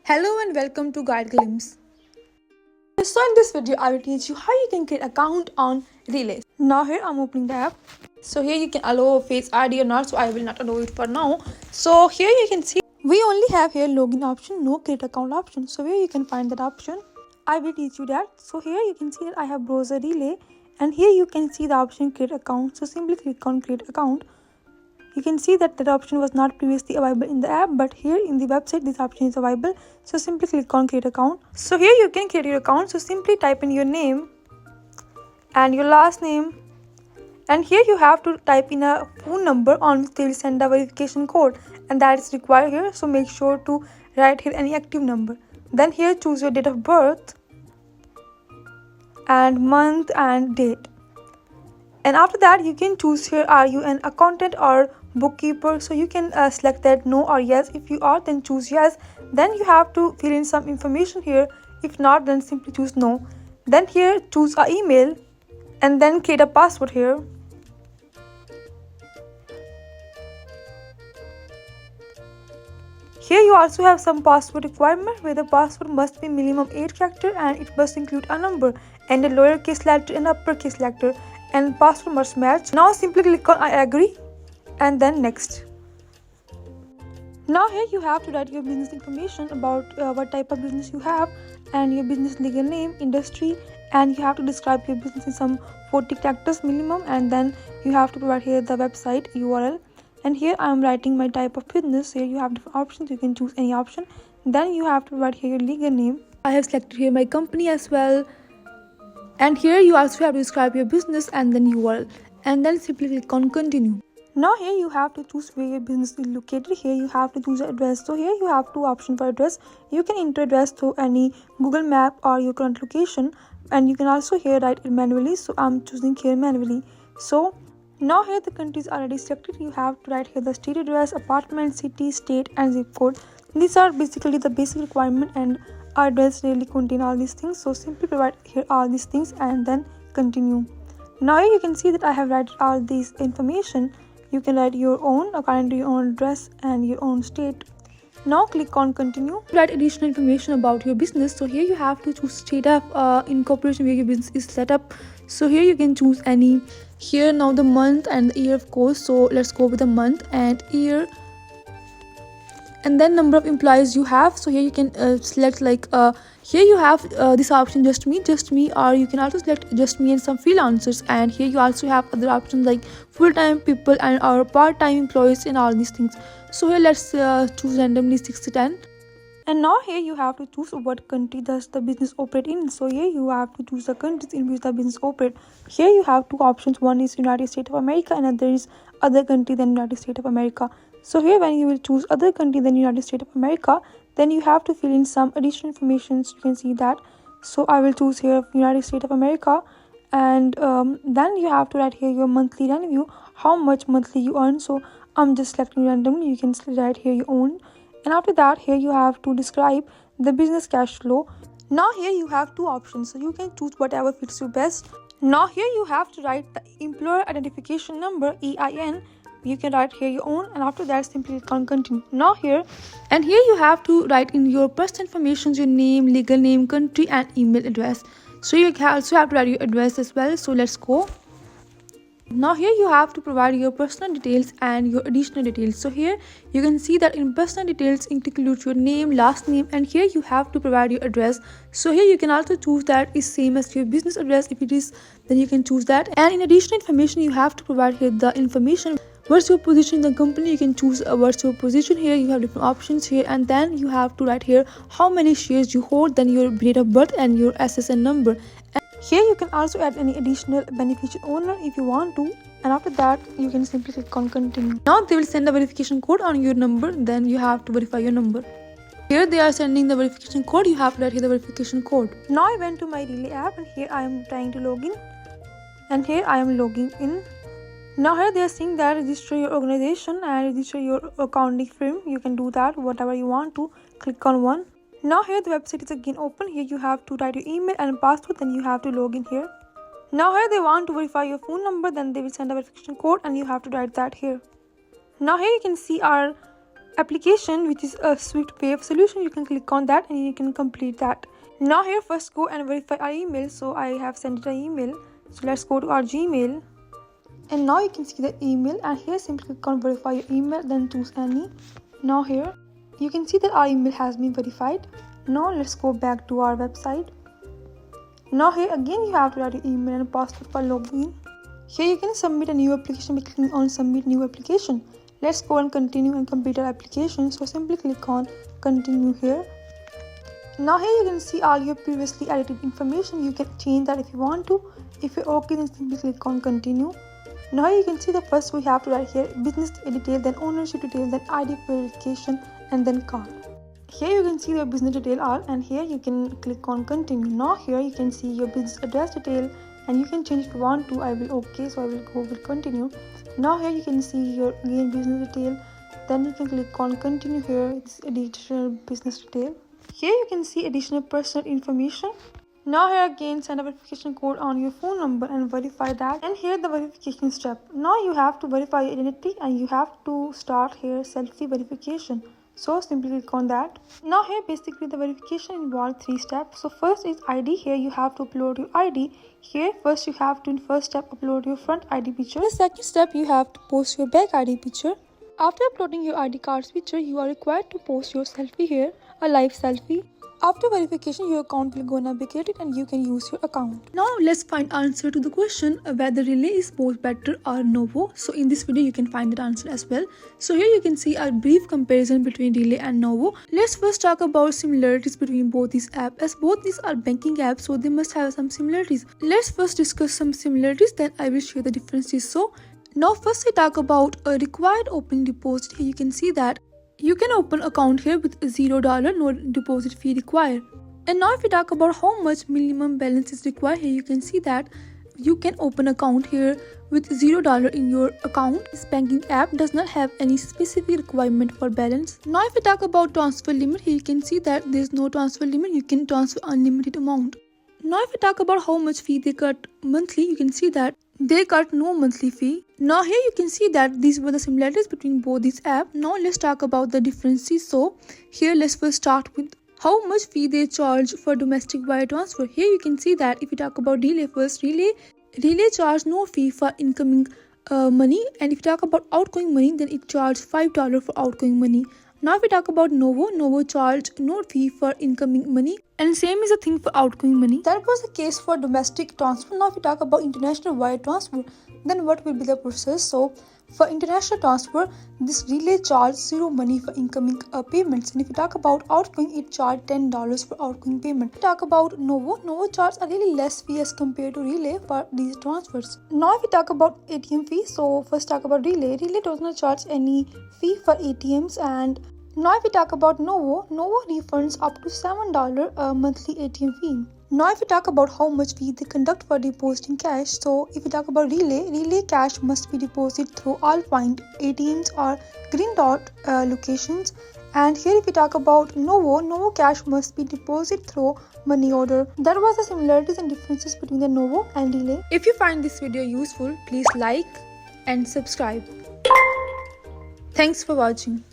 Hello and welcome to Guide Glimpse. So in this video, I will teach you how you can create account on Relay. Now here I'm opening the app. So here you can allow Face ID or not, so I will not allow it for now. So here you can see we only have here login option, no create account option. So here you can find that option. I will teach you that. So here you can see that I have browser Relay, and here you can see the option create account. So simply click on create account. You can see that option was not previously available in the app, but here in the website this option is available. So simply click on create account. So here you can create your account. So simply type in your name and your last name, and here you have to type in a phone number on which they will send a verification code, and that is required here. So make sure to write here any active number. Then here choose your date of birth and month and date. And after that you can choose here, are you an accountant or bookkeeper? So you can select that no or yes. If you are, then choose yes. Then you have to fill in some information here. If not, then simply choose no. Then here choose a email and then create a password here. Here you also have some password requirement where the password must be minimum 8 character and it must include a number and a lowercase letter and uppercase letter, and password must match. Now simply click on I agree and then next. Now here you have to write your business information about what type of business you have and your business legal name, industry, and you have to describe your business in some 40 characters minimum, and then you have to provide here the website URL. And here I am writing my type of business. Here you have different options, you can choose any option. Then you have to provide here your legal name. I have selected here my company as well. And here you also have to describe your business and then URL, and then simply click on continue. Now here you have to choose where your business is located. Here you have to choose the address. So here you have two options for address. You can enter address through any Google map or your current location, and you can also here write it manually. So I'm choosing here manually. So now here the countries are already selected. You have to write here the state address, apartment, city, state, and zip code. These are basically the basic requirement, and our address really contain all these things. So simply provide here all these things and then continue. Now here you can see that I have written all these information. You can write your own according to your own address and your own state. Now click on continue. Write additional information about your business. So here you have to choose state of incorporation where your business is set up. So here you can choose any. Here now the month and the year, of course. So let's go with the month and year, and then number of employees you have. So here you can select like here you have this option just me, or you can also select just me and some freelancers. And here you also have other options like full-time people and or part-time employees and all these things. So here let's choose randomly 6 to 10. And now here you have to choose what country does the business operate in. So here you have to choose the countries in which the business operate. Here you have two options. One is United States of America and another is other country than United States of America. So here when you will choose other country than United States of America, then you have to fill in some additional information. So you can see that. So I will choose here United States of America, and then you have to write here your monthly revenue, how much monthly you earn. So I'm just selecting randomly. You can write here your own. And after that here you have to describe the business cash flow. Now here you have two options, so you can choose whatever fits you best. Now here you have to write the employer identification number, EIN. You can write here your own, and after that simply click on continue. Now here you have to write in your personal information, your name, legal name, country, and email address. So you also have to write your address as well. So let's go. Now here you have to provide your personal details and your additional details. So here you can see that in personal details include your name, last name, and here you have to provide your address. So here you can also choose that is same as your business address. If it is, then you can choose that. And in additional information you have to provide here the information. What's your position in the company? You can choose what's your position. Here you have different options here, and then you have to write here how many shares you hold, then your date of birth and your SSN number. Here you can also add any additional beneficial owner if you want to, and after that you can simply click on continue. Now they will send a verification code on your number, then you have to verify your number. Here they are sending the verification code. You have to write here the verification code. Now I went to my Relay app, and here I am trying to log in, and here I am logging in. Now here they are saying that register your organization and register your accounting firm. You can do that whatever you want to. Click on one. Now here the website is again open. Here you have to write your email and password, then you have to log in here. Now here they want to verify your phone number, then they will send a verification code and you have to write that here. Now here you can see our application, which is a Swift Wave solution. You can click on that and you can complete that. Now here, first go and verify our email. So I have sent it an email. So let's go to our Gmail. And now you can see the email, and here simply click on verify your email, then choose any. Now here you can see that our email has been verified. Now let's go back to our website. Now here again you have to write your email and password for login. Here you can submit a new application by clicking on submit new application. Let's go and continue and complete our application. So simply click on continue here. Now here you can see all your previously edited information. You can change that if you want to. If you're okay, then simply click on continue. Now you can see the first we have to write here business detail, then ownership detail, then ID verification, and then card. Here you can see your business detail all, and here you can click on continue. Now here you can see your business address detail, and you can change if you want to. I will okay, so I will go with continue. Now here you can see your again business detail, then you can click on continue. Here it's additional business detail. Here you can see additional personal information. Now here again send a verification code on your phone number and verify that, and here the verification step. Now you have to verify your identity and you have to start here selfie verification. So simply click on that. Now here basically the verification involves 3 steps. So first is ID. Here you have to upload your ID. Here first you have to in first step upload your front ID picture. The second step you have to post your back ID picture. After uploading your ID card's picture, you are required to post your selfie here, a live selfie. After verification, your account will gonna be created and you can use your account. Now let's find answer to the question whether relay is both better or Novo. So in this video you can find that answer as well. So here you can see a brief comparison between relay and Novo. Let's first talk about similarities between both these apps, as both these are banking apps, so they must have some similarities. Let's first discuss some similarities, then I will share the differences. So now first we talk about a required opening deposit. Here you can see that you can open account here with $0, no deposit fee required. And now if we talk about how much minimum balance is required, here you can see that you can open account here with $0 in your account. This banking app does not have any specific requirement for balance. Now if we talk about transfer limit, here you can see that there is no transfer limit. You can transfer unlimited amount. Now if we talk about how much fee they cut monthly, you can see that they cut no monthly fee. Now here you can see that these were the similarities between both these apps. Now let's talk about the differences. So here let's first start with how much fee they charge for domestic wire transfer. Here you can see that if we talk about relay first, relay charge no fee for incoming money, and if you talk about outgoing money, then it charges $5 for outgoing money. Now if we talk about Novo charge no fee for incoming money, and same is a thing for outgoing money. That was the case for domestic transfer. Now if we talk about international wire transfer, then what will be the process? So for international transfer, this relay charges 0 money for incoming payments, and if you talk about outgoing, it charges $10 for outgoing payment. If we talk about Novo charges a really less fee as compared to relay for these transfers. Now if we talk about ATM fee, so first talk about relay does not charge any fee for ATMs. And now if we talk about Novo refunds up to $7 a monthly ATM fee. Now if we talk about how much fee they conduct for depositing cash, so if we talk about relay cash must be deposited through all point ATMs or green dot locations. And here if we talk about Novo cash must be deposited through money order. That was the similarities and differences between the Novo and relay. If you find this video useful, please like and subscribe. Thanks for watching.